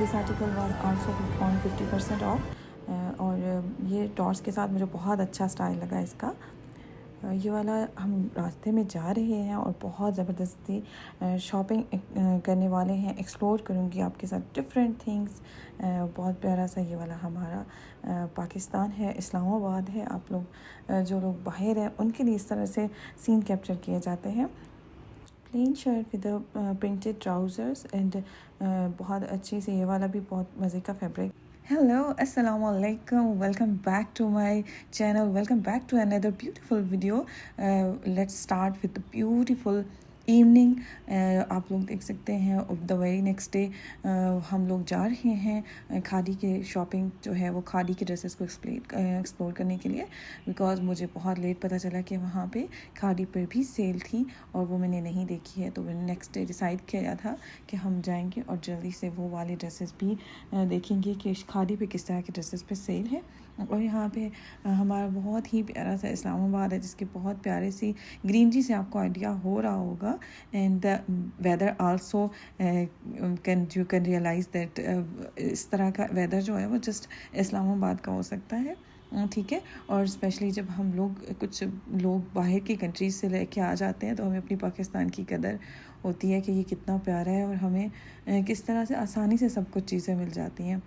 This article was also on 50% of. और ये torch के साथ मुझे बहुत अच्छा स्टाइल लगा इसका। ये वाला हम रास्ते में जा रहे हैं और बहुत ज़बरदस्ती शॉपिंग करने वाले हैं। एक्सप्लोर करूँगी आपके साथ डिफरेंट थिंग्स। बहुत प्यारा सा ये वाला हमारा पाकिस्तान है, इस्लामाबाद है। आप लोग जो लोग बाहर हैं उनके लिए इस तरह से सीन कैप्चर किए जाते हैं। Plain shirt with printed trousers and बहुत अच्छी से ये वाला भी बहुत मज़े का fabric. Hello, Assalamu alaikum. Welcome back to my channel. Welcome back to another beautiful video. Let's start with the beautiful evening. आप लोग देख सकते हैं द वेरी नेक्स्ट डे हम लोग जा रहे हैं खादी के शॉपिंग जो है वो खादी के ड्रेसेस को एक्सप्लोर करने के लिए। बिकॉज मुझे बहुत लेट पता चला कि वहाँ पे खादी पर भी सेल थी और वो मैंने नहीं देखी है। तो मैंने नेक्स्ट डे डिसाइड किया था कि हम जाएंगे और जल्दी से वो वाले ड्रेसेस भी देखेंगे कि खादी पे किस तरह के ड्रेसेस पे सेल है। और यहाँ पे हमारा बहुत ही प्यारा सा इस्लामाबाद है जिसकी बहुत प्यारे सी ग्रीनरी से आपको आइडिया हो रहा होगा। And the weather also you can realize that इस तरह का वेदर जो है वो जस्ट इस्लामाबाद का हो सकता है, ठीक है। और स्पेशली जब हम लोग कुछ लोग बाहर की कंट्रीज से लेके आ जाते हैं तो हमें अपनी पाकिस्तान की कदर होती है कि ये कितना प्यारा है और हमें किस तरह से आसानी से सब कुछ चीज़ें मिल जाती हैं।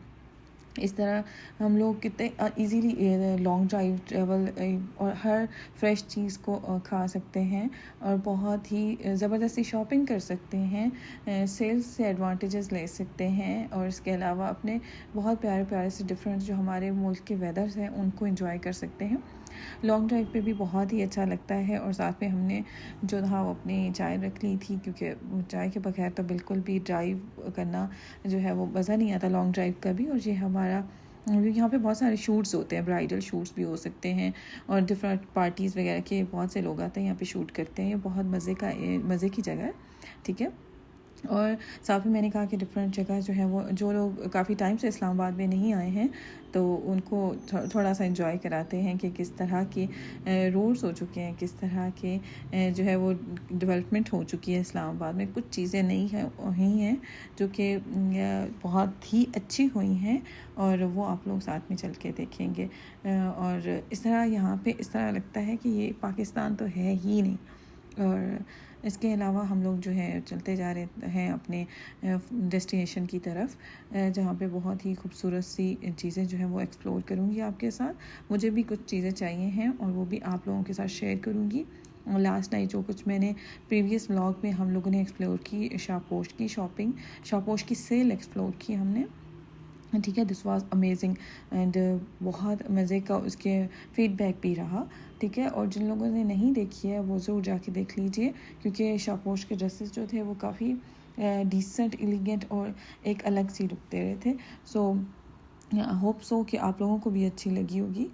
इस तरह हम लोग कितने इजीली लॉन्ग ड्राइव ट्रेवल और हर फ्रेश चीज़ को खा सकते हैं और बहुत ही ज़बरदस्ती शॉपिंग कर सकते हैं, सेल्स से एडवांटेजेस ले सकते हैं और इसके अलावा अपने बहुत प्यारे प्यारे से डिफरेंट जो हमारे मुल्क के वेदर्स हैं उनको एंजॉय कर सकते हैं। लॉन्ग ड्राइव पे भी बहुत ही अच्छा लगता है। और साथ में हमने जो था वो अपनी चाय रख ली थी क्योंकि चाय के बगैर तो बिल्कुल भी ड्राइव करना जो है वो मज़ा नहीं आता लॉन्ग ड्राइव का भी। और ये हमारा यहाँ पे बहुत सारे शूट्स होते हैं, ब्राइडल शूट्स भी हो सकते हैं और डिफरेंट पार्टीज़ वगैरह के बहुत से लोग आते हैं यहाँ पे शूट करते हैं। ये बहुत मज़े की जगह है, ठीक है। और साथ में मैंने कहा कि डिफरेंट जगह जो है वो जो लोग काफ़ी टाइम से इस्लामाबाद में नहीं आए हैं तो उनको थोड़ा सा एंजॉय कराते हैं कि किस तरह के रोड्स हो चुके हैं, किस तरह के जो है वो डेवलपमेंट हो चुकी है इस्लामाबाद में। कुछ चीज़ें नई हुई हैं जो कि बहुत ही अच्छी हुई हैं और वो आप लोग साथ में चल के देखेंगे। और इस तरह यहाँ पे इस तरह लगता है कि ये पाकिस्तान तो है ही नहीं। और इसके अलावा हम लोग जो है चलते जा रहे हैं अपने डेस्टिनेशन की तरफ जहाँ पे बहुत ही खूबसूरत सी चीज़ें जो है वो एक्सप्लोर करूँगी आपके साथ। मुझे भी कुछ चीज़ें चाहिए हैं और वो भी आप लोगों के साथ शेयर करूँगी। लास्ट नाइट जो कुछ मैंने प्रीवियस व्लॉग में हम लोगों ने एक्सप्लोर की शापोश की शॉपिंग, शापोश की सेल एक्सप्लोर की हमने, ठीक है। दिस वाज अमेजिंग एंड बहुत मज़े का उसके फीडबैक भी रहा, ठीक है। और जिन लोगों ने नहीं देखी है वो ज़रूर जाके देख लीजिए क्योंकि शापोश के ड्रेसेस जो थे वो काफ़ी डिसेंट, एलिगेंट और एक अलग सी लुक दे रहे थे। सो होप सो कि आप लोगों को भी अच्छी लगी होगी।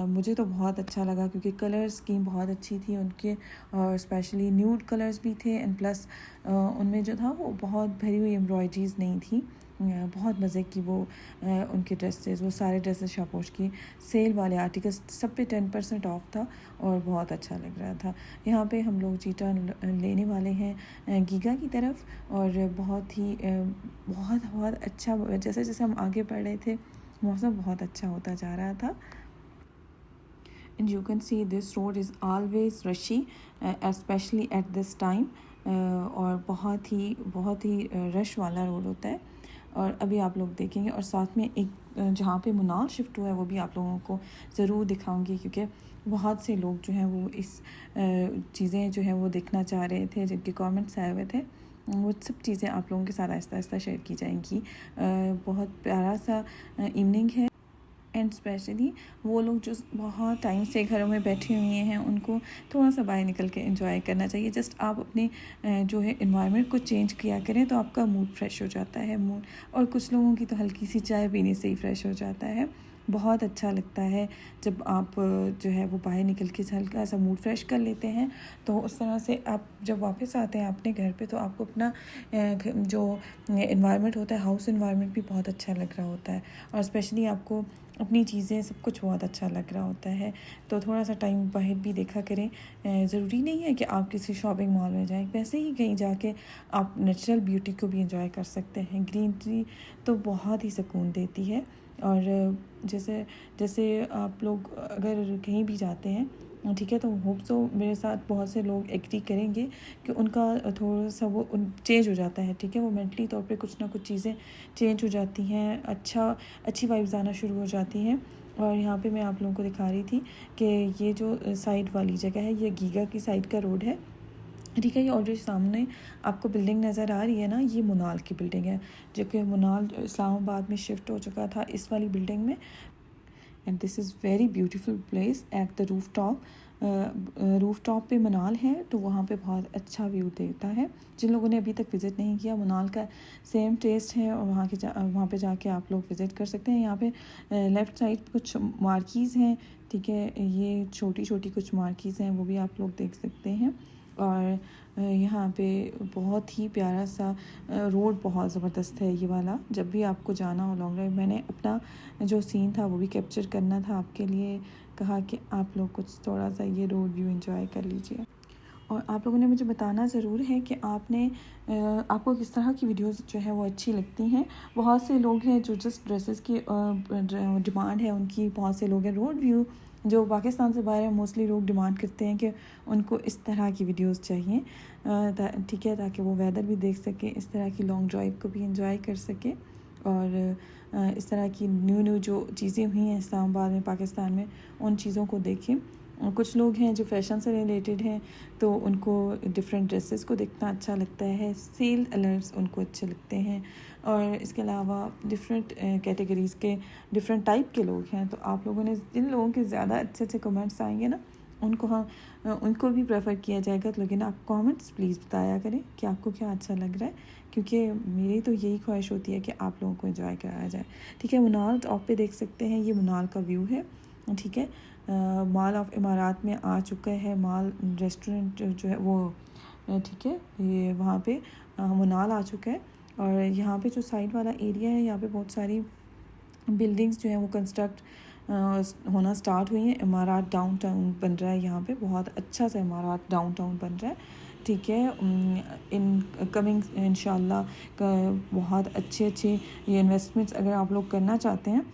मुझे तो बहुत अच्छा लगा क्योंकि कलर स्कीम बहुत अच्छी थी उनके और स्पेशली न्यूड कलर्स भी थे एंड प्लस उनमें जो था वो बहुत भरी हुई एम्ब्रॉयडरीज़ नहीं थी। बहुत मज़े की वो उनके ड्रेसेस, वो सारे ड्रेसेस शापोश की सेल वाले आर्टिकल्स सब पे 10% ऑफ था और बहुत अच्छा लग रहा था। यहाँ पे हम लोग जीटा लेने वाले हैं गीगा की तरफ और बहुत अच्छा जैसे जैसे हम आगे बढ़ रहे थे मौसम बहुत अच्छा होता जा रहा था। And you can see this road is always rushy, especially at this time. और बहुत ही रश वाला रोड होता है। और अभी आप लोग देखेंगे और साथ में एक जहाँ पे मुनाल शिफ्ट हुआ है वो भी आप लोगों को ज़रूर दिखाऊंगी क्योंकि बहुत से लोग जो हैं वो इस चीज़ें जो हैं वो देखना चाह रहे थे, जिनके कमेंट्स आए हुए थे। वो सब चीज़ें आप लोगों के साथ आहिस्ता आहिस्ता शेयर की जाएंगी। बहुत प्यारा सा इवनिंग है एंड स्पेशली वो लोग जो बहुत टाइम से घरों में बैठे हुए हैं उनको थोड़ा सा बाहर निकल के एंजॉय करना चाहिए। जस्ट आप अपने जो है इन्वायरमेंट को चेंज किया करें तो आपका मूड फ्रेश हो जाता है। और कुछ लोगों की तो हल्की सी चाय पीने से ही फ्रेश हो जाता है। बहुत अच्छा लगता है जब आप जो है वो बाहर निकल के हल्का सा मूड फ्रेश कर लेते हैं। तो उस तरह से आप जब वापस आते हैं अपने घर पे तो आपको अपना जो इन्वायरमेंट होता है, हाउस इन्वायरमेंट भी बहुत अच्छा लग रहा होता है, और स्पेशली आपको अपनी चीज़ें सब कुछ बहुत अच्छा लग रहा होता है। तो थोड़ा सा टाइम बाहर भी देखा करें। ज़रूरी नहीं है कि आप किसी शॉपिंग मॉल में जाएं, वैसे ही कहीं जाके आप नेचुरल ब्यूटी को भी एंजॉय कर सकते हैं। ग्रीनरी तो बहुत ही सुकून देती है। और जैसे जैसे आप लोग अगर कहीं भी जाते हैं, ठीक है, तो होप सो मेरे साथ बहुत से लोग एग्री करेंगे कि उनका थोड़ा सा वो चेंज हो जाता है, ठीक है, वो मेंटली तौर पे कुछ ना कुछ चीज़ें चेंज हो जाती हैं, अच्छी वाइब्स आना शुरू हो जाती हैं। और यहाँ पे मैं आप लोगों को दिखा रही थी कि ये जो साइड वाली जगह है, ये गीगा की साइड का रोड है, ठीक है। ये ऑलरेडी सामने आपको बिल्डिंग नज़र आ रही है ना, ये मुनाल की बिल्डिंग है, जो कि मुनाल इस्लामाबाद में शिफ्ट हो चुका था इस वाली बिल्डिंग में। And this is very beautiful place at the roof top. Roof top पे मनाल है, तो वहाँ पे बहुत अच्छा व्यू देता है। जिन लोगों ने अभी तक विज़िट नहीं किया, मनाल का सेम टेस्ट है, और वहाँ पे जाके आप लोग विज़िट कर सकते हैं। यहाँ पे लेफ़्ट साइड कुछ मार्कीज़ हैं, ठीक है, ये छोटी छोटी कुछ मार्कीज़ हैं, वो भी आप लोग देख सकते हैं। और यहाँ पे बहुत ही प्यारा सा रोड बहुत ज़बरदस्त है ये वाला। जब भी आपको जाना हो लॉन्ग ड्राइव, मैंने अपना जो सीन था वो भी कैप्चर करना था आपके लिए, कहा कि आप लोग कुछ थोड़ा सा ये रोड व्यू एंजॉय कर लीजिए। और आप लोगों ने मुझे बताना ज़रूर है कि आपको किस तरह की वीडियोस जो है वो अच्छी लगती हैं। बहुत से लोग हैं जो जस्ट ड्रेसेस की डिमांड है उनकी, बहुत से लोग हैं रोड व्यू जो पाकिस्तान से बाहर है, मोस्टली लोग डिमांड करते हैं कि उनको इस तरह की वीडियोस चाहिए, ठीक है, ताकि वो वेदर भी देख सकें, इस तरह की लॉन्ग ड्राइव को भी एंजॉय कर सकें, और इस तरह की न्यू जो चीज़ें हुई हैं इस्लामाबाद में, पाकिस्तान में, उन चीज़ों को देखें। कुछ लोग हैं जो फैशन से रिलेटेड हैं, तो उनको डिफरेंट ड्रेसेस को देखना अच्छा लगता है, सेल अलर्ट्स उनको अच्छे लगते हैं, और इसके अलावा डिफरेंट कैटेगरीज़ के डिफरेंट टाइप के लोग हैं। तो आप लोगों ने जिन लोगों के ज़्यादा अच्छे अच्छे कमेंट्स आएंगे ना, उनको भी प्रेफर किया जाएगा। तो लेकिन आप कमेंट्स प्लीज़ बताया करें कि आपको क्या अच्छा लग रहा है, क्योंकि मेरी तो यही ख्वाहिश होती है कि आप लोगों को एंजॉय कराया जाए, ठीक है। मुनाल टॉप पे देख सकते हैं, ये मुनाल का व्यू है, ठीक है। मॉल ऑफ इमारात में आ चुका है, मॉल रेस्टोरेंट जो है वो, ठीक है, ये वहाँ पे मुनाल आ चुका है। और यहाँ पे जो साइड वाला एरिया है, यहाँ पे बहुत सारी बिल्डिंग्स जो हैं वो कंस्ट्रक्ट होना स्टार्ट हुई हैं। इमारात डाउनटाउन बन रहा है, यहाँ पे बहुत अच्छा सा इमारात डाउनटाउन बन रहा है, ठीक है। इन कमिंग इंशाल्लाह बहुत अच्छे ये इन्वेस्टमेंट्स अगर आप लोग करना चाहते हैं,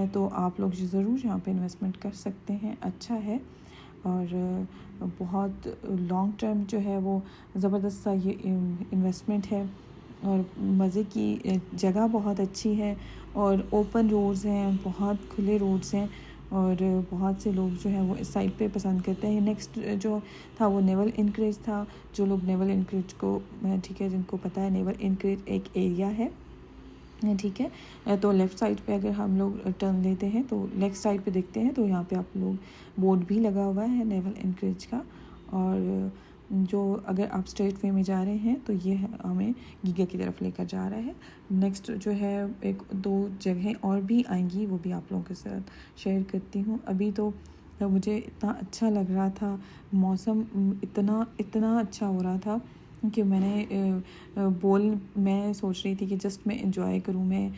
तो आप लोग ज़रूर यहाँ पे इन्वेस्टमेंट कर सकते हैं, अच्छा है। और बहुत लॉन्ग टर्म जो है वो ज़बरदस्त सा ये इन्वेस्टमेंट है, और मज़े की जगह बहुत अच्छी है, और ओपन रोड्स हैं, बहुत खुले रोड्स हैं, और बहुत से लोग जो हैं वो इस साइड पे पसंद करते हैं। नेक्स्ट जो था वो नेवल इनक्रेज था, जो लोग नेवल इनक्रेज को, ठीक है, जिनको पता है नेवल इनक्रेज एक एरिया है, ठीक है। तो लेफ़्ट साइड पे अगर हम लोग टर्न लेते हैं तो लेफ़्ट साइड पे देखते हैं, तो यहाँ पे आप लोग बोर्ड भी लगा हुआ है नेवल इनक्रेज का। और जो अगर आप स्ट्रेट वे में जा रहे हैं तो ये हमें गीगा की तरफ लेकर जा रहा है। नेक्स्ट जो है 1-2 जगहें और भी आएंगी, वो भी आप लोगों के साथ शेयर करती हूँ। अभी तो मुझे इतना अच्छा लग रहा था, मौसम इतना अच्छा हो रहा था कि मैं सोच रही थी कि जस्ट मैं एंजॉय करूँ, मैं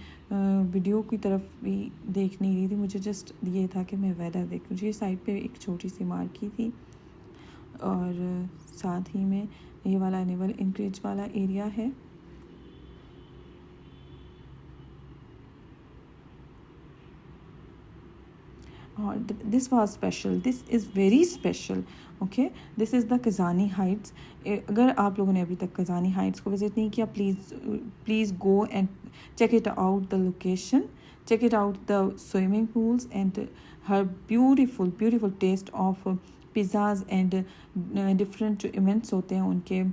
वीडियो की तरफ भी देख नहीं रही थी, मुझे जस्ट ये था कि मैं वेदर देखूँ। ये साइड पे एक छोटी सी मार्की थी, और साथ ही में ये वाला नेवल इनक्रेज वाला एरिया है। और this was special, this is very special, okay. This is the Kazani heights. अगर आप लोगों ने अभी तक कज़ानी हाइट्स को विज़िट नहीं किया, please go and check it out, the location, check it out, the swimming pools, and her beautiful taste of pizzas and different जो events होते हैं उनके,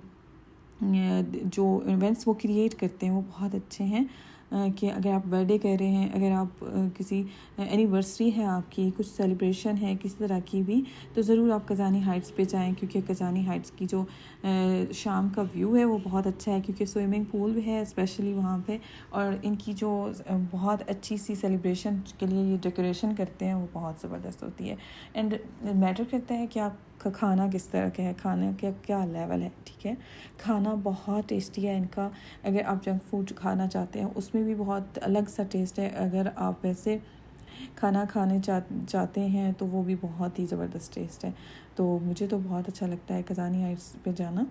जो इवेंट्स वो क्रिएट करते हैं वो बहुत अच्छे हैं। कि अगर आप बर्थडे कर रहे हैं, अगर आप किसी एनिवर्सरी है आपकी, कुछ सेलिब्रेशन है किसी तरह की भी, तो ज़रूर आप कज़ानी हाइट्स पे जाएं, क्योंकि कज़ानी हाइट्स की जो शाम का व्यू है वो बहुत अच्छा है, क्योंकि स्विमिंग पूल भी है स्पेशली वहाँ पे, और इनकी जो बहुत अच्छी सी सेलिब्रेशन के लिए ये डेकोरेशन करते हैं वो बहुत ज़बरदस्त होती है। एंड मैटर करता है कि आपका खाना किस तरह का है, खाने का क्या लेवल है। ठीक है, खाना बहुत टेस्टी है इनका। अगर आप जंक फूड खाना चाहते हैं उसमें भी बहुत अलग सा टेस्ट है, अगर आप वैसे खाना खाने चाहते हैं तो वो भी बहुत ही ज़बरदस्त टेस्ट है। तो मुझे तो बहुत अच्छा लगता है कज़ानी हाइट्स पे जाना।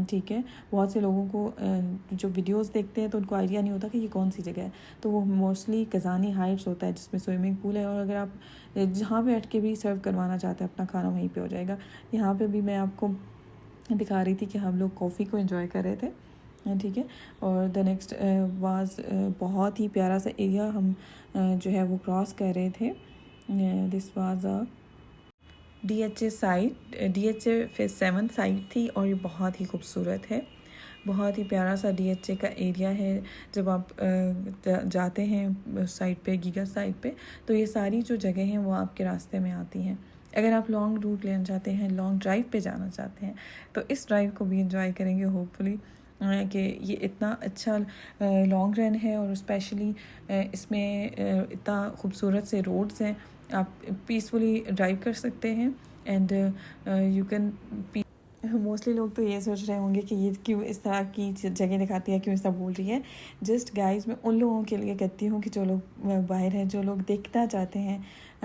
ठीक है, बहुत से लोगों को जो वीडियोस देखते हैं तो उनको आइडिया नहीं होता कि ये कौन सी जगह है, तो वो मोस्टली कज़ानी हाइट्स होता है जिसमें स्विमिंग पूल है, और अगर आप जहाँ पे बैठ के भी सर्व करवाना चाहते हैं अपना खाना वहीं पे हो जाएगा। यहाँ पे भी मैं आपको दिखा रही थी कि हम लोग कॉफ़ी को एंजॉय कर रहे थे। ठीक है, और द नेक्स्ट वाज बहुत ही प्यारा सा एरिया हम जो है वो क्रॉस कर रहे थे। This was a DHA site, DHA phase 7 site थी, और ये बहुत ही खूबसूरत है, बहुत ही प्यारा सा DHA का एरिया है। जब आप जाते हैं साइट पे, गीगा साइट पे, तो ये सारी जो जगह हैं वो आपके रास्ते में आती हैं। अगर आप लॉन्ग रूट लेना चाहते हैं, लॉन्ग ड्राइव पे जाना चाहते हैं, तो इस ड्राइव को भी एंजॉय करेंगे होपफुली, कि ये इतना अच्छा लॉन्ग रन है, और स्पेशली इसमें इतना खूबसूरत से रोड्स हैं, आप पीसफुली ड्राइव कर सकते हैं। एंड यू कैन मोस्टली लोग तो ये सोच रहे होंगे कि ये क्यों इस तरह की जगह दिखाती है, क्यों इस तरह बोल रही है। जस्ट गाइस, मैं उन लोगों के लिए कहती हूँ कि जो लोग बाहर हैं, जो लोग देखना चाहते हैं,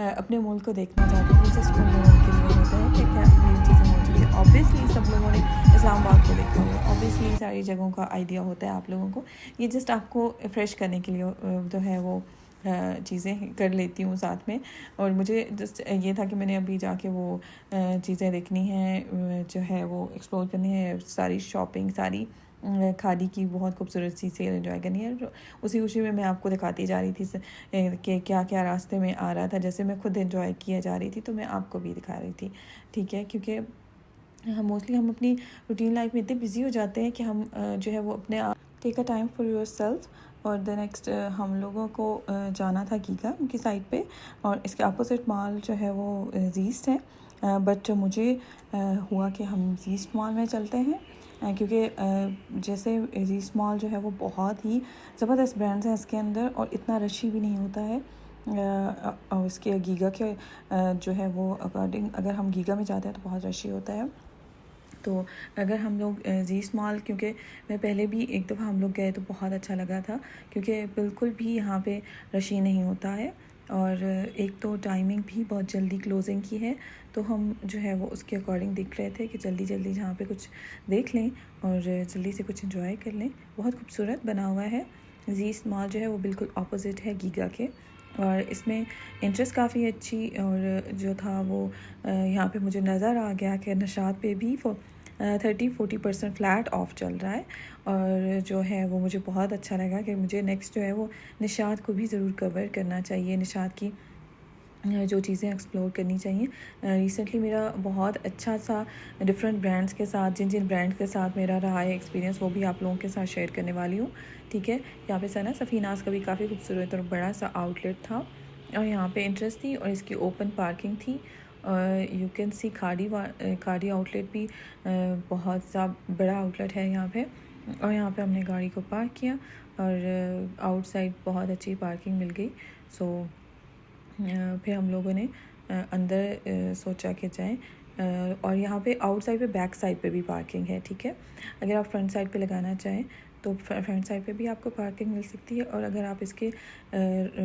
अपने मुल्क को देखना चाहते हैं, जस्ट उन लोगों के लिए होता है कि क्या ये चीज़ें मौजूद है। ऑब्वियसली सब लोगों ने इस्लामाबाद को देखा होगा, ऑब्वियसली सारी जगहों का आइडिया होता है आप लोगों को। ये जस्ट आपको फ्रेश करने के लिए जो है वो चीज़ें कर लेती हूँ साथ में। और मुझे जस्ट ये था कि मैंने अभी जाके वो चीज़ें देखनी है, जो है वो एक्सप्लोर करनी है, सारी शॉपिंग, सारी खादी की बहुत खूबसूरत सी सेल एंजॉय करनी है। उसी खुशी में मैं आपको दिखाती जा रही थी कि क्या क्या रास्ते में आ रहा था। जैसे मैं खुद एंजॉय किया जा रही थी तो मैं आपको भी दिखा रही थी। ठीक है, क्योंकि हम अपनी रूटीन लाइफ में इतने बिजी हो जाते हैं कि हम जो है वो अपने आप take a time for yourself. और द नेक्स्ट हम लोगों को जाना था गीगा उनकी साइड पे, और इसके अपोजिट मॉल जो है वो ज़ीस्ट है। बट मुझे हुआ कि हम ज़ीस्ट मॉल में चलते हैं, क्योंकि जैसे ज़ीस्ट मॉल जो है वो बहुत ही ज़बरदस्त ब्रांड्स हैं इसके अंदर, और इतना रशी भी नहीं होता है। और इसके गीगा के जो है वो अकॉर्डिंग, अगर हम गीगा में जाते हैं तो बहुत रशी होता है। तो अगर हम लोग ज़ीस्ट मॉल, क्योंकि मैं पहले भी एक दफ़ा हम लोग गए तो बहुत अच्छा लगा था, क्योंकि बिल्कुल भी यहाँ पे रशी नहीं होता है, और एक तो टाइमिंग भी बहुत जल्दी क्लोजिंग की है, तो हम जो है वो उसके अकॉर्डिंग दिख रहे थे कि जल्दी जल्दी जहाँ पे कुछ देख लें और जल्दी से कुछ एंजॉय कर लें। बहुत खूबसूरत बना हुआ है ज़ीस्ट मॉल जो है वो, बिल्कुल अपोजिट है गीगा के, और इसमें इंटरेस्ट काफ़ी अच्छी और जो था वो यहाँ पे मुझे नज़र आ गया कि नशात पे भी 30-40% फ्लैट ऑफ चल रहा है, और जो है वो मुझे बहुत अच्छा लगा कि मुझे नेक्स्ट जो है वो निशात को भी ज़रूर कवर करना चाहिए, निशात की जो चीज़ें एक्सप्लोर करनी चाहिए। रिसेंटली मेरा बहुत अच्छा सा डिफरेंट ब्रांड्स के साथ, जिन जिन ब्रांड्स के साथ मेरा रहा है एक्सपीरियंस, वो भी आप लोगों के साथ शेयर करने वाली हूँ। ठीक है, यहाँ पे सना सफ़ीनास का भी काफ़ी खूबसूरत और बड़ा सा आउटलेट था, और यहाँ पे इंटरेस्ट थी, और इसकी ओपन पार्किंग थी। यू कैन सी खाड़ी आउटलेट भी बहुत सा बड़ा आउटलेट है यहाँ पे, और यहाँ पे हमने गाड़ी को पार्क किया, और आउटसाइड बहुत अच्छी पार्किंग मिल गई। सो फिर हम लोगों ने अंदर सोचा कि जाएं, और यहाँ पे आउटसाइड पे बैक साइड पे भी पार्किंग है। ठीक है, अगर आप फ्रंट साइड पे लगाना चाहें तो फ्रंट साइड पे भी आपको पार्किंग मिल सकती है, और अगर आप इसके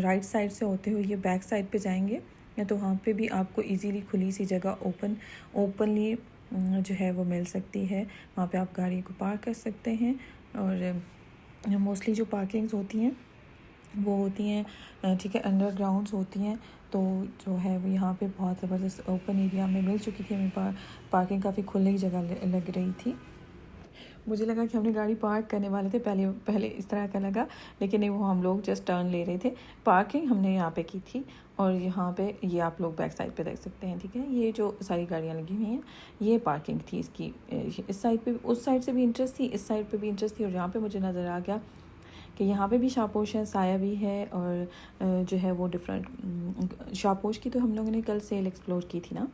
राइट साइड से होते हुए ये बैक साइड पे जाएंगे तो वहाँ पे भी आपको इजीली खुली सी जगह ओपनली जो है वो मिल सकती है। वहाँ पे आप गाड़ी को पार्क कर सकते हैं, और मोस्टली जो पार्किंग्स होती हैं वो होती हैं, ठीक है, अंडरग्राउंड्स होती हैं। तो जो है वो यहाँ पे बहुत ज़बरदस्त ओपन एरिया में मिल चुकी थी हमें पार्किंग, काफ़ी खुली जगह लग रही थी। मुझे लगा कि हमने गाड़ी पार्क करने वाले थे, पहले पहले इस तरह का लगा, लेकिन नहीं, वो हम लोग जस्ट टर्न ले रहे थे। पार्किंग हमने यहाँ पे की थी, और यहाँ पे ये आप लोग बैक साइड पे देख सकते हैं, ठीक है। ये जो सारी गाड़ियाँ लगी हुई हैं, ये पार्किंग थी इसकी। इस साइड पे, उस साइड से भी इंटरेस्ट थी, इस साइड पे भी इंटरेस्ट थी, और यहाँ पे मुझे नज़र आ गया कि यहाँ पे भी शापोश है, साया भी है, और जो है वो डिफरेंट शापोश की तो हम लोगों ने कल सेल एक्सप्लोर की थी ना,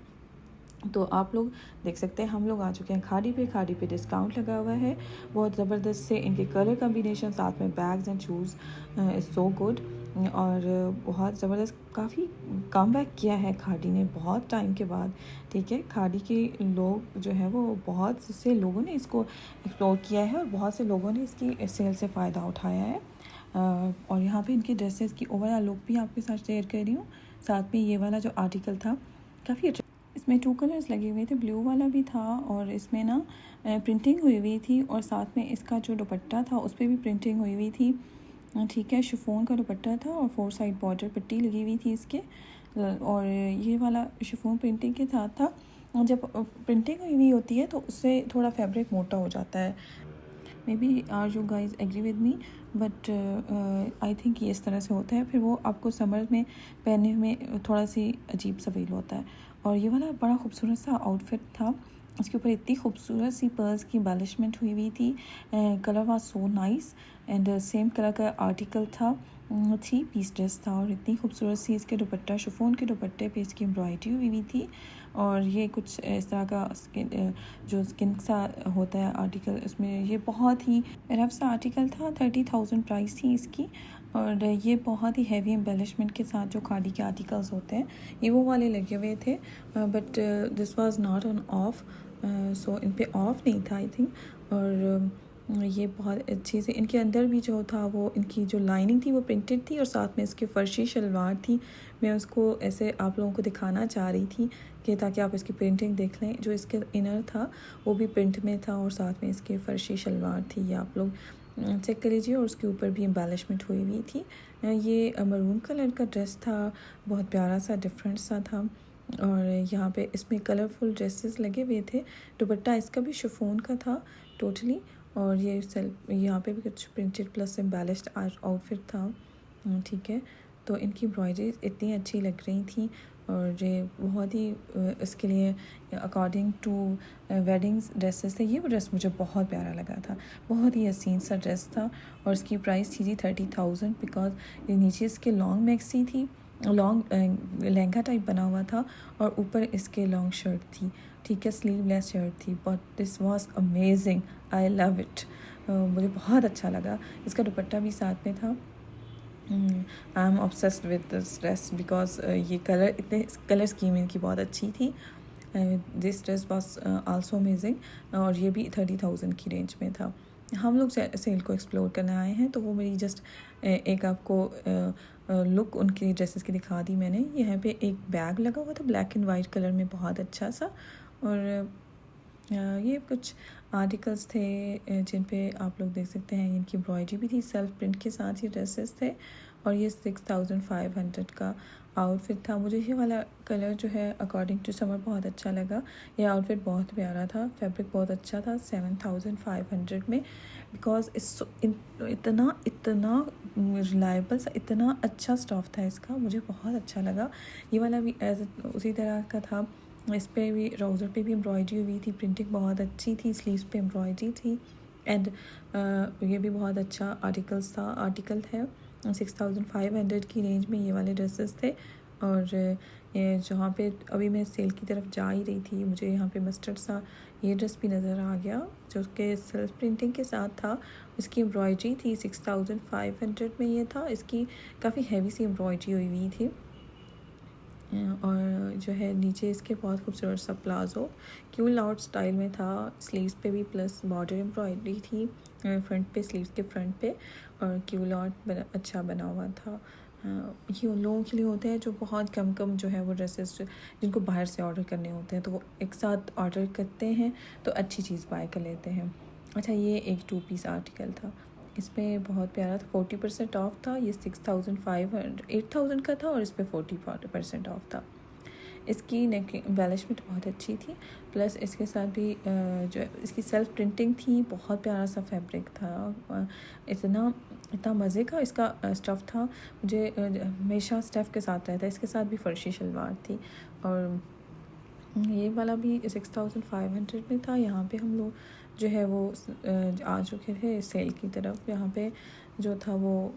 तो आप लोग देख सकते हैं। हम लोग आ चुके हैं खाड़ी पे। खाड़ी पे डिस्काउंट लगा हुआ है बहुत ज़बरदस्त से, इनके कलर कम्बिनेशन, साथ में bags and shoes is so good, और बहुत ज़बरदस्त। काफ़ी कम बैक किया है खाड़ी ने बहुत टाइम के बाद, ठीक है। खाड़ी के लोग जो है वो, बहुत से लोगों ने इसको एक्सप्लोर किया है, और बहुत से लोगों ने इसकी सेल से फ़ायदा उठाया है। और यहाँ पे इनकी ड्रेसेस की ओवरऑल लुक भी आपके साथ शेयर कर रही हूँ। साथ में ये वाला जो आर्टिकल था काफ़ी अच्छा, इसमें 2 कलर्स लगे हुए थे, ब्लू वाला भी था, और इसमें ना प्रिंटिंग हुई हुई थी, और साथ में इसका जो दुपट्टा था उस पर भी प्रिंटिंग हुई हुई थी, ठीक है। शिफॉन का दुपट्टा था, और 4 साइड बॉर्डर पट्टी लगी हुई थी इसके, और ये वाला शिफॉन प्रिंटिंग के साथ था। जब प्रिंटिंग हुई हुई होती है तो उससे थोड़ा फैब्रिक मोटा हो जाता है। Maybe are you guys agree with me, but I think ये इस तरह से होता है, फिर वो आपको समर में पहनने में थोड़ा सी अजीब सा फील होता है। और ये वाला बड़ा खूबसूरत सा आउटफिट था, इसके ऊपर इतनी खूबसूरत सी पर्ल्स की एम्बेलिशमेंट हुई हुई थी, colour was so nice, and same colour का आर्टिकल था, 3 पीस ड्रेस था, और इतनी खूबसूरत सी इसके दुपट्टा, शिफॉन के दुपट्टे पे इसकी एम्ब्रॉयडरी हुई हुई थी, और ये कुछ इस तरह का जो स्किन सा होता है आर्टिकल, इसमें ये बहुत ही रफ सा आर्टिकल था। 30,000 प्राइस थी इसकी, और ये बहुत ही हैवी एम्बेलिशमेंट के साथ जो खादी के आर्टिकल्स होते हैं ये वो वाले लगे हुए थे, but this was not on off, so इन पे ऑफ नहीं था आई थिंक। और ये बहुत अच्छी से इनके अंदर भी जो था वो, इनकी जो लाइनिंग थी वो प्रिंटेड थी, और साथ में इसकी फर्शी शलवार थी। मैं उसको ऐसे आप लोगों को दिखाना चाह रही थी कि ताकि आप इसकी प्रिंटिंग देख लें। जो इसके इनर था वो भी प्रिंट में था, और साथ में इसकी फर्शी शलवार थी, ये आप लोग चेक कर लीजिए, और उसके ऊपर भी एम्बेलिशमेंट हुई हुई थी। ये मरून कलर का ड्रेस था, बहुत प्यारा सा, डिफरेंट सा था, और यहाँ पे इसमें कलरफुल ड्रेसेस लगे हुए थे। दुपट्टा इसका भी शिफॉन का था टोटली, और ये यहाँ पे भी कुछ प्रिंटेड प्लस एम्बेलिश्ड आउटफिट था, ठीक है। तो इनकी एम्ब्रॉयडरी इतनी अच्छी लग रही थी, और ये बहुत ही इसके लिए अकॉर्डिंग टू वेडिंग्स ड्रेसेस थे। ये ड्रेस मुझे बहुत प्यारा लगा था, बहुत ही हसीन सा ड्रेस था, और इसकी प्राइस थी 30,000, बिकॉज ये नीचे इसके लॉन्ग मैक्सी थी, लॉन्ग लहंगा टाइप बना हुआ था, और ऊपर इसके लॉन्ग शर्ट थी, ठीक है, स्लीवलेस शर्ट थी, but this was amazing, I love it. मुझे बहुत अच्छा लगा। इसका दुपट्टा भी साथ में था। I am obsessed with this dress, because ये कलर, इतने कलर स्कीम इनकी बहुत अच्छी थी। This dress was also amazing, और ये भी 30,000 की रेंज में था। हम लोग सेल को एक्सप्लोर करने आए हैं, तो वो मेरी जस्ट एक आपको लुक उनकी ड्रेसेस की दिखा दी मैंने। यहाँ पे एक बैग लगा हुआ था ब्लैक एंड वाइट कलर में, बहुत अच्छा सा, और ये कुछ आर्टिकल्स थे जिन पे आप लोग देख सकते हैं इनकी एम्ब्रॉयडरी भी थी, सेल्फ प्रिंट के साथ ये ड्रेसेस थे, और ये 6,500 का आउटफिट था। मुझे ये वाला कलर जो है अकॉर्डिंग टू समर बहुत अच्छा लगा। ये आउटफिट बहुत प्यारा था, फैब्रिक बहुत अच्छा था 7,500 में, बिकॉज इतना इतना रिलायबल सा, इतना अच्छा स्टॉफ था इसका, मुझे बहुत अच्छा लगा। ये वाला भी उसी तरह का था, इस पर भी ट्राउज़र पे भी एम्ब्रॉयडरी हुई थी, प्रिंटिंग बहुत अच्छी थी, स्लीव्स पे एम्ब्रॉयडरी थी, एंड ये भी बहुत अच्छा आर्टिकल है। 6,500 की रेंज में ये वाले ड्रेसेस थे, और ये जहाँ पे अभी मैं सेल की तरफ जा ही रही थी, मुझे यहाँ पे मस्टर्ड सा ये ड्रेस भी नज़र आ गया, जो उसके सेल्फ प्रिंटिंग के साथ था। इसकी एम्ब्रॉयडरी थी 6,500 में, ये था, इसकी काफ़ी हैवी सी एम्ब्रॉयडरी हुई हुई थी, और जो है नीचे इसके बहुत खूबसूरत सा प्लाजो क्यूल आउट स्टाइल में था, स्लीव्स पे भी प्लस बॉर्डर एम्ब्रॉयडरी थी, फ्रंट पे, स्लीव्स के फ्रंट पे, और क्यूल आउट अच्छा बना हुआ था। ये उन लोगों के लिए होते हैं जो बहुत कम जो है वो ड्रेसेस जिनको बाहर से ऑर्डर करने होते हैं, तो वो एक साथ ऑर्डर करते हैं तो अच्छी चीज़ बाय कर लेते हैं। अच्छा, ये एक 2 पीस आर्टिकल था, इसमें बहुत प्यारा था, 40% ऑफ था। ये 6,500 8,000 का था, और इस पर 40% ऑफ था। इसकी नेक एम्बेलिशमेंट बहुत अच्छी थी, प्लस इसके साथ भी जो इसकी सेल्फ प्रिंटिंग थी, बहुत प्यारा सा फैब्रिक था, इतना इतना मज़े का इसका स्टफ़ था। मुझे हमेशा स्टफ़ के साथ रहता है, इसके साथ भी फ़र्शी शलवार थी। और ये वाला भी 6500 में था। यहाँ पे हम लोग जो है वो आ चुके थे सेल की तरफ। यहाँ पे जो था वो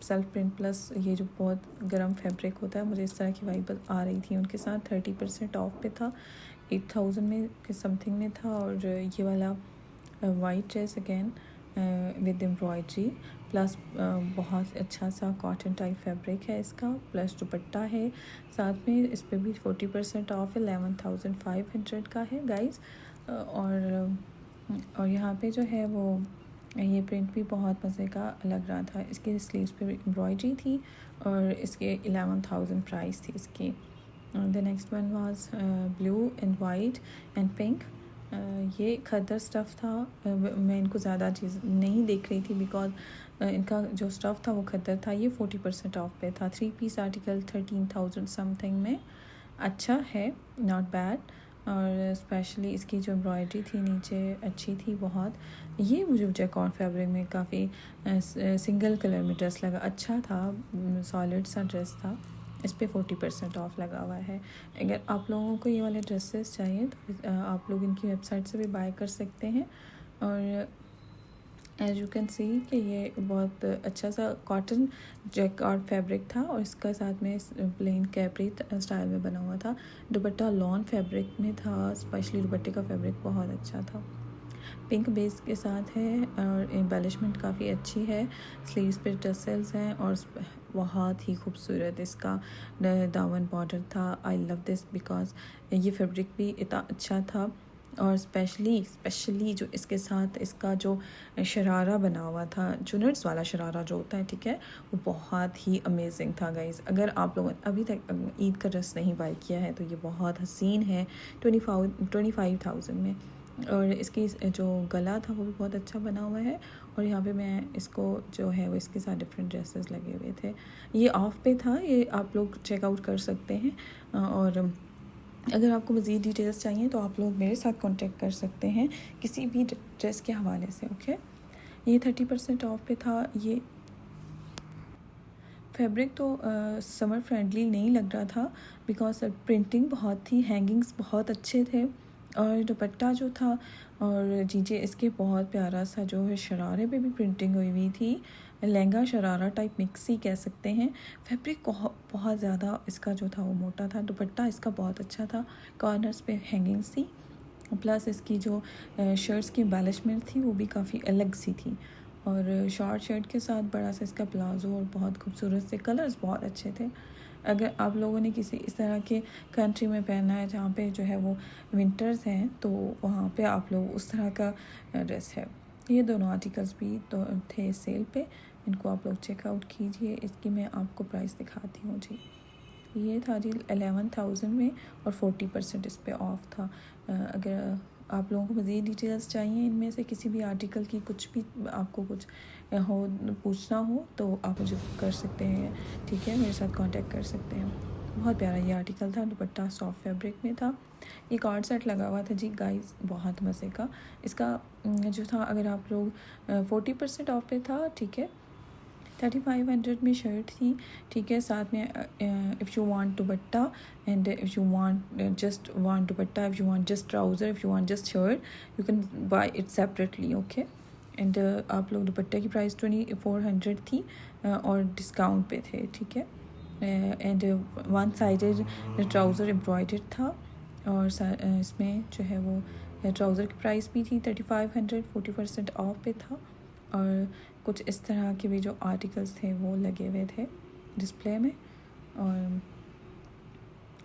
सेल्फ प्रिंट प्लस ये जो बहुत गर्म फैब्रिक होता है, मुझे इस तरह की वाइब आ रही थी उनके साथ। 30% ऑफ पे था, 8000 में के समथिंग में था। और ये वाला white dress again with embroidery plus बहुत अच्छा सा कॉटन टाइप फैब्रिक है इसका, प्लस दुपट्टा है साथ में। इस पर भी 40% ऑफ है, 11500 का है गाइस। और यहाँ पे जो है वो ये प्रिंट भी बहुत मज़े का लग रहा था। इसके स्लीव्स पे एम्ब्रॉयड्री थी और इसके 11000 प्राइस थी इसकी। The next one was blue and white and pink. ये खद्दर स्टफ़ था। मैं इनको ज़्यादा चीज़ नहीं देख रही थी बिकॉज इनका जो स्टफ़ था वो खद्दर था। ये 40% ऑफ पे था। 3 पीस आर्टिकल 13000 समथिंग में। अच्छा है, नॉट बैड। और स्पेशली इसकी जो एम्ब्रॉयडरी थी नीचे अच्छी थी बहुत। ये मुझे जैकॉन फैब्रिक में काफ़ी सिंगल कलर में ड्रेस लगा, अच्छा था, सॉलिड सा ड्रेस था। इस पे 40% ऑफ लगा हुआ है। अगर आप लोगों को ये वाले ड्रेसेस चाहिए तो आप लोग इनकी वेबसाइट से भी बाय कर सकते हैं। और एज यू कैन सी कि ये बहुत अच्छा सा कॉटन जैकॉर्ड फैब्रिक था और इसका साथ में प्लेन कैपरी स्टाइल में बना हुआ था। दुपट्टा लॉन फैब्रिक में था, स्पेशली दुपट्टे का फैब्रिक बहुत अच्छा था। पिंक बेस के साथ है और एम्बेलिशमेंट काफ़ी अच्छी है। स्लीव्स पे टसल्स हैं और बहुत ही खूबसूरत इसका दामन बॉर्डर था। आई लव दिस बिकॉज ये फैब्रिक भी इतना अच्छा था। और स्पेशली जो इसके साथ इसका जो शरारा बना हुआ था, चुनट्स वाला शरारा जो होता है, ठीक है, वो बहुत ही अमेजिंग था गाइस। अगर आप लोगों ने अभी तक ईद का ड्रेस नहीं बाय किया है तो ये बहुत हसीन है 25,000 में। और इसकी जो गला था वो भी बहुत अच्छा बना हुआ है। और यहाँ पे मैं इसको जो है वो इसके साथ डिफरेंट ड्रेसेस लगे हुए थे। ये ऑफ पे था, ये आप लोग चेकआउट कर सकते हैं। और अगर आपको मज़ीद डिटेल्स चाहिए तो आप लोग मेरे साथ कांटेक्ट कर सकते हैं किसी भी ड्रेस के हवाले से। ओके, ये 30% ऑफ पे था। ये फैब्रिक तो समर फ्रेंडली नहीं लग रहा था बिकॉज प्रिंटिंग बहुत थी, हैंगिंग्स बहुत अच्छे थे। और दुपट्टा जो था और जीजे इसके बहुत प्यारा सा जो है शरारे पे भी प्रिंटिंग हुई हुई थी। लहंगा शरारा टाइप मिक्स ही कह सकते हैं। फैब्रिक बहुत ज़्यादा इसका जो था वो मोटा था। दुपट्टा इसका बहुत अच्छा था, कॉर्नर्स पे हैंगिंग्स थी, प्लस इसकी जो शर्ट्स की एम्बेलिशमेंट थी वो भी काफ़ी अलग सी थी। और शॉर्ट शर्ट के साथ बड़ा सा इसका प्लाजो और बहुत खूबसूरत से कलर्स बहुत अच्छे थे। अगर आप लोगों ने किसी इस तरह के कंट्री में पहनना है जहाँ पे जो है वो विंटर्स हैं तो वहाँ पे आप लोग उस तरह का ड्रेस है। ये दोनों आर्टिकल्स भी तो थे सेल पे, इनको आप लोग चेकआउट कीजिए। इसकी मैं आपको प्राइस दिखाती हूँ जी। ये था जी 11,000 में और 40% इस पे ऑफ था। अगर आप लोगों को मज़ीद डिटेल्स चाहिए इनमें से किसी भी आर्टिकल की, कुछ भी आपको कुछ हो पूछना हो तो आप मुझे कर सकते हैं, ठीक है, मेरे साथ कांटेक्ट कर सकते हैं। बहुत प्यारा ये आर्टिकल था, दुपट्टा सॉफ्ट फैब्रिक में था। ये कार्ड सेट लगा हुआ था जी गाइस, बहुत मज़े का। इसका जो था अगर आप लोग 40% ऑफ पे था, ठीक है। 3500 में शर्ट थी, ठीक है, साथ में if you want dupatta and if you want just want dupatta, if you want just trouser, if you want just shirt, you can buy it separately. Okay, and आप लोग दुपट्टे की प्राइस 2400 थी और डिस्काउंट पे थे, ठीक है। And one sided trouser embroidered था और इसमें जो है वो ट्राउज़र की प्राइस भी थी 3500, 40% ऑफ पे था। और कुछ इस तरह के भी जो आर्टिकल्स थे वो लगे हुए थे डिस्प्ले में। और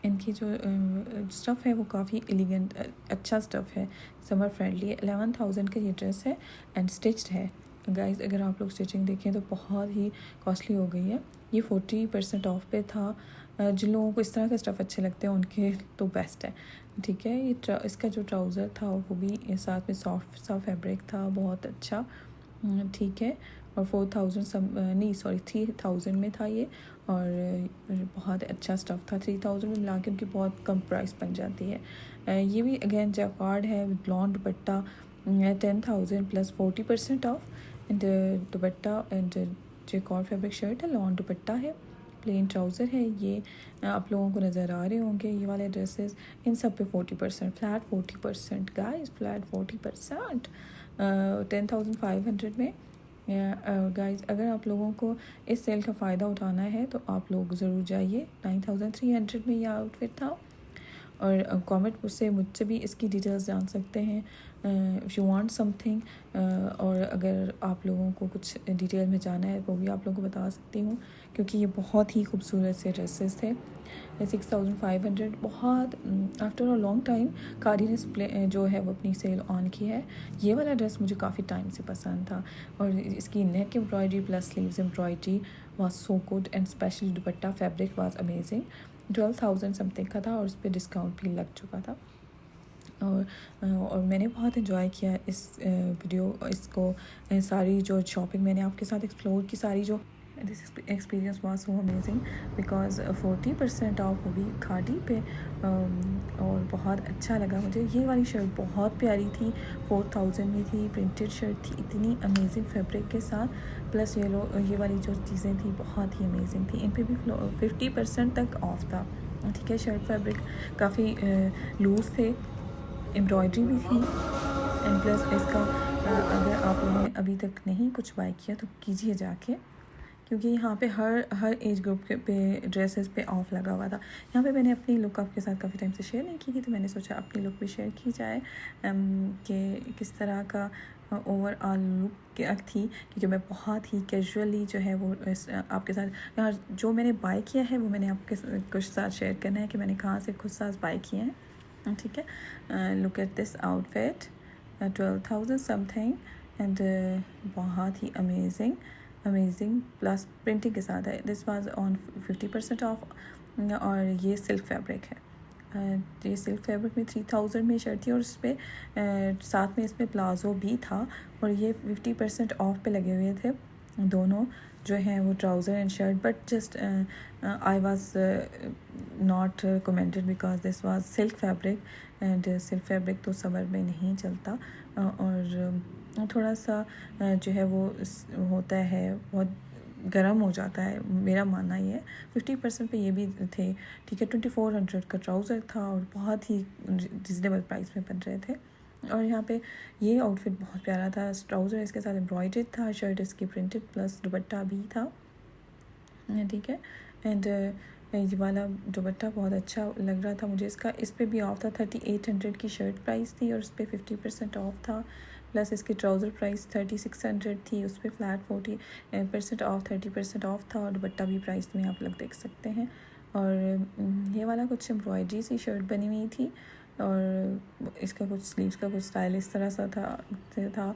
इनकी जो स्टफ़ है वो काफ़ी एलिगेंट अच्छा स्टफ़ है, समर फ्रेंडली है। 11,000 का ये ड्रेस है एंड स्टिच्ड है गाइस। अगर आप लोग स्टिचिंग देखें तो बहुत ही कॉस्टली हो गई है। ये 40% ऑफ पे था। जिन लोगों को इस तरह का स्टफ़ अच्छे लगते हैं उनके तो बेस्ट है, ठीक है। ये इसका जो ट्राउज़र था वो भी साथ में सॉफ्ट सा फैब्रिक था, बहुत अच्छा, ठीक है। और 4000 नहीं सॉरी 3000 में था ये। और बहुत अच्छा स्टफ़ था, 3000 में मिला के उनकी बहुत कम प्राइस बन जाती है। ये भी अगेन जैकार्ड है with lawn dupatta, 10,000 plus 40% of. And dupatta and jacquard fabric shirt है, लॉन दुपट्टा है, प्लेन ट्राउज़र है। ये आप लोगों को नज़र आ रहे होंगे ये वाले ड्रेसेस, इन सब पे 40% फ्लैट, 40% गाइस, फ्लैट 40%, 10,500 में। गाइस अगर आप लोगों को इस सेल का फ़ायदा उठाना है तो आप लोग ज़रूर जाइए। 9,300 में ये आउटफिट था। और कमेंट से मुझसे भी इसकी डिटेल्स जान सकते हैं इफ़ यू वांट समथिंग। और अगर आप लोगों को कुछ डिटेल में जाना है वो भी आप लोगों को बता सकती हूँ, क्योंकि ये बहुत ही खूबसूरत से ड्रेसेस थे। 6,500 बहुत आफ्टर अ लॉन्ग टाइम कारी ने जो है वो अपनी सेल ऑन की है। ये वाला ड्रेस मुझे काफ़ी टाइम से पसंद था, और इसकी नेक embroidery plus sleeves embroidery was so good, and specially dupatta fabric was amazing. 12,000 something का था और उस पर डिस्काउंट भी लग चुका था। और मैंने बहुत इन्जॉय किया इस इसको, सारी जो शॉपिंग मैंने आपके साथ एक्सप्लोर की, सारी जो this experience was so amazing because 40% of वो भी खादी पे। और बहुत अच्छा लगा मुझे। ये वाली शर्ट बहुत प्यारी थी, 4,000 में थी, प्रिंटेड शर्ट थी, इतनी अमेजिंग फैब्रिक के साथ, प्लस ये वाली जो चीज़ें थी बहुत ही अमेजिंग थी। इन पे भी 50% तक ऑफ था, ठीक है। शर्ट फैब्रिक काफ़ी लूज़ थे, एम्ब्रॉयडरी भी थी, एंड प्लस इसका अगर आप लोगों ने अभी तक नहीं कुछ बाय किया तो कीजिए जाके, क्योंकि यहाँ पे हर एज ग्रुप पे ड्रेसेस पे ऑफ़ लगा हुआ था। यहाँ पे मैंने अपनी लुक आपके साथ काफ़ी टाइम से शेयर नहीं की थी, तो मैंने सोचा अपनी लुक भी शेयर की जाए कि किस तरह का ओवरऑल लुक क्या थी, क्योंकि मैं बहुत ही कैजुअली जो है वो आपके साथ यहाँ जो मैंने बाय किया है वो मैंने आपके कुछ साथ शेयर करना है कि मैंने कहाँ से खुद साथ बाय किए हैं, ठीक है। Look at this outfit, 12,000 something, and बहुत ही अमेजिंग प्लस प्रिंटिंग के साथ है। दिस वाज ऑन 50% ऑफ, और ये सिल्क फैब्रिक है। ये सिल्क फैब्रिक में 3,000 में शर्ट थी, और उस पर साथ में इसमें प्लाज़ो भी था, और ये 50% ऑफ पे लगे हुए थे दोनों जो हैं वो trouser and shirt. But just I was not commented because this was silk fabric, and silk fabric तो समर में नहीं चलता, और थोड़ा सा जो है वो होता है, बहुत गर्म हो जाता है, मेरा मानना ये है। 50% पे ये भी थे, ठीक है। 2400 का ट्राउज़र था और बहुत ही रिजनेबल प्राइस में बन रहे थे। और यहाँ पे ये आउटफिट बहुत प्यारा था, ट्राउज़र इसके साथ एम्ब्रॉयडर्ड था, शर्ट इसकी प्रिंटेड प्लस दुपट्टा भी था, ठीक है। एंड ये वाला दुपट्टा बहुत अच्छा लग रहा था मुझे इसका। इस पे भी ऑफ था, 3,800 की शर्ट प्राइस थी और उस पर 50% ऑफ था, प्लस इसकी ट्राउज़र प्राइस 3,600 थी, उस पर फ्लैट 40% ऑफ, 30% ऑफ था, और दुपट्टा भी प्राइस में आप लोग देख सकते हैं। और ये वाला कुछ एम्ब्रॉयडरी सी शर्ट बनी हुई थी, और इसका कुछ स्लीव्स का कुछ स्टाइल इस तरह सा था,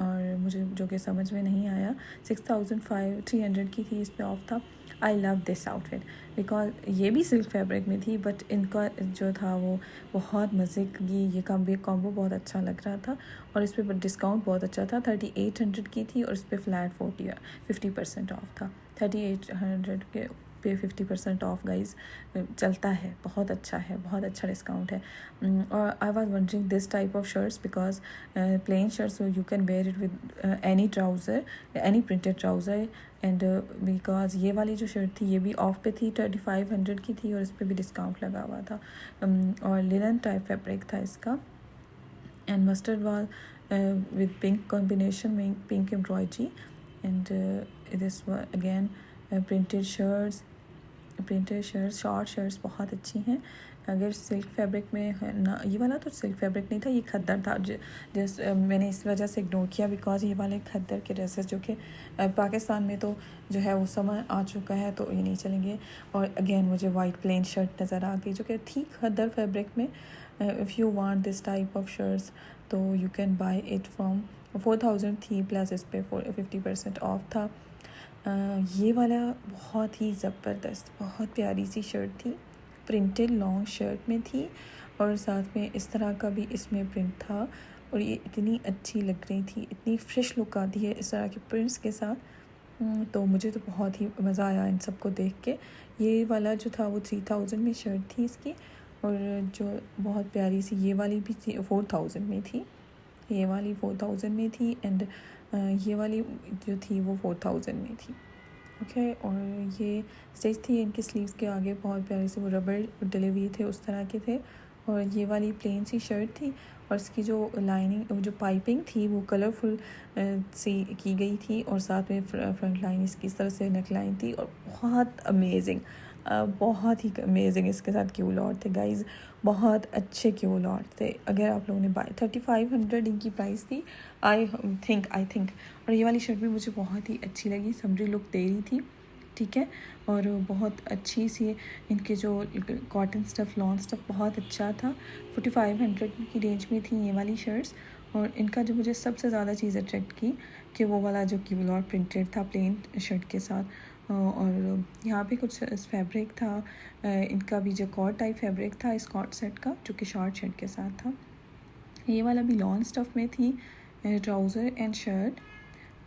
और मुझे जो कि समझ में नहीं आया। 6,300 की थी, इस पर ऑफ था। I love this outfit because ये भी सिल्क फैब्रिक में थी, बट इनका जो था वो बहुत मज़े की, ये कॉम्बो बहुत अच्छा लग रहा था, और इस पर डिस्काउंट बहुत अच्छा था। 3,800 की थी और इस पर फ्लैट 50% ऑफ था। 3,800 के पे 50% ऑफ गाइज चलता है, बहुत अच्छा है, बहुत अच्छा डिस्काउंट है। और I was wondering this type of shirts because plain shirts you can wear it with any trouser, any printed trouser, and because ये वाली जो शर्ट थी ये भी ऑफ पे थी, 3,500 की थी, और इस पर भी डिस्काउंट लगा हुआ था, और लिनन टाइप फैब्रिक था इसका, एंड मस्टर्ड वाल विद पिंक कॉम्बिनेशन में, pink embroidery, and this again printed shirts, short shirts बहुत अच्छी हैं। अगर सिल्क फैब्रिक में है ना, ये वाला तो सिल्क फैब्रिक नहीं था, ये खद्दर था, जिस मैंने इस वजह से इग्नोर किया बिकॉज ये वाले खद्दर के ड्रेसेस जो कि पाकिस्तान में तो जो है वो समय आ चुका है तो ये नहीं चलेंगे। और अगेन मुझे वाइट प्लेन शर्ट नज़र आ गई जो कि थी खद्दर फैब्रिक में। If you want this type of shirts तो you can buy it from 4,000 थी, प्लस इस पर 50% ऑफ था। ये वाला बहुत ही ज़बरदस्त, बहुत प्यारी सी शर्ट थी, प्रिंटेड लॉन्ग शर्ट में थी, और साथ में इस तरह का भी इसमें प्रिंट था, और ये इतनी अच्छी लग रही थी, इतनी फ्रेश लुक आती है इस तरह के प्रिंट्स के साथ। तो मुझे तो बहुत ही मज़ा आया इन सबको देख के। ये वाला जो था वो 3000 में शर्ट थी इसकी, और जो बहुत प्यारी सी ये वाली भी थी 4000 में थी। ये वाली 4000 में थी, एंड ये वाली जो थी वो 4000 में थी। ओके, और ये स्टिच थी इनके स्लीव्स के आगे, बहुत प्यारे से वो रबर डले हुए थे उस तरह के थे। और ये वाली प्लेन सी शर्ट थी, और इसकी जो लाइनिंग जो पाइपिंग थी वो कलरफुल सी की गई थी, और साथ में फ्रंट लाइन इसकी इस तरह से नेक लाइन थी, और बहुत अमेजिंग, बहुत ही अमेजिंग इसके साथ क्यू लॉट थे गाइज़, बहुत अच्छे क्यू लॉट थे। अगर आप लोगों ने 3500 इनकी प्राइस थी आई थिंक। और ये वाली शर्ट भी मुझे बहुत ही अच्छी लगी, समरी लुक दे रही थी, ठीक है। और बहुत अच्छी सी इनके जो कॉटन स्टफ़ लॉन स्टफ़ बहुत अच्छा था। 4500 की रेंज में थी ये वाली शर्ट्स। और इनका जो मुझे सबसे ज़्यादा चीज़ अट्रैक्ट की कि वो वाला जो क्यूलॉट प्रिंटेड था प्लेन शर्ट के साथ, और यहाँ पे कुछ फैब्रिक था इनका भी जो कॉट टाइप फैब्रिक था इस कॉट सेट का, जो कि शॉर्ट शर्ट के साथ था। ये वाला भी लॉन स्टफ़ में थी, trouser and shirt,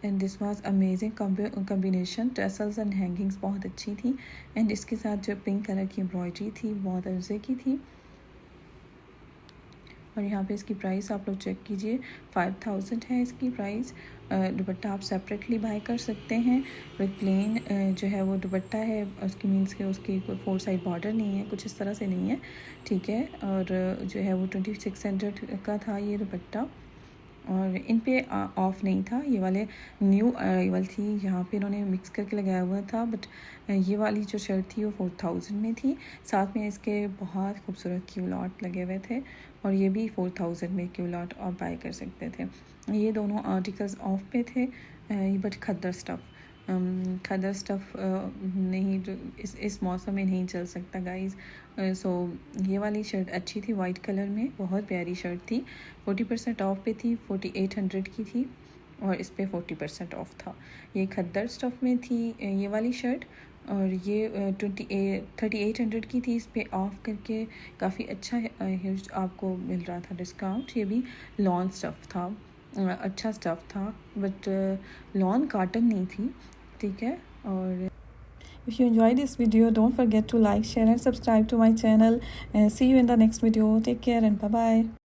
and this was amazing combination. Tassels and hangings बहुत अच्छी थी, एंड इसके साथ जो पिंक कलर की एम्ब्रॉयडरी थी बहुत अर्जे की थी। और यहाँ पे इसकी प्राइस आप लोग चेक कीजिए, 5000 है इसकी प्राइस। दुपट्टा आप सेपरेटली बाय कर सकते हैं विद प्लेन जो है वो दुपट्टा है, उसकी मीन्स के उसकी कोई 4 साइड बॉर्डर नहीं है, कुछ इस तरह से नहीं है, ठीक है। और जो है वो 2600 का था ये दुपट्टा, और इन पे ऑफ नहीं था, ये वाले न्यू अराइवल थी, यहाँ पे इन्होंने मिक्स करके लगाया हुआ था। बट ये वाली जो शर्ट थी वो 4000 में थी, साथ में इसके बहुत खूबसूरत क्यू लॉट लगे हुए थे, और ये भी 4000 में क्यू लॉट आप बाय कर सकते थे। ये दोनों आर्टिकल्स ऑफ पे थे, बट खद्दर स्टफ़ नहीं, जो इस मौसम में नहीं चल सकता गाइज़। सो ये वाली शर्ट अच्छी थी, वाइट कलर में बहुत प्यारी शर्ट थी। 40% ऑफ पे थी, 4800 की थी, और इस पे 40% ऑफ था। ये खद्दर स्टफ़ में थी ये वाली शर्ट, और ये 3800 की थी, इस पे ऑफ करके काफ़ी अच्छा ह्यूज आपको मिल रहा था डिस्काउंट। ये भी लॉन स्टफ़ था, अच्छा स्टफ़ था, बट लॉन कॉटन नहीं थी, ठीक है। और if you enjoyed this video, don't forget to like, share and subscribe to my channel, and see you in the next video. Take care and bye bye.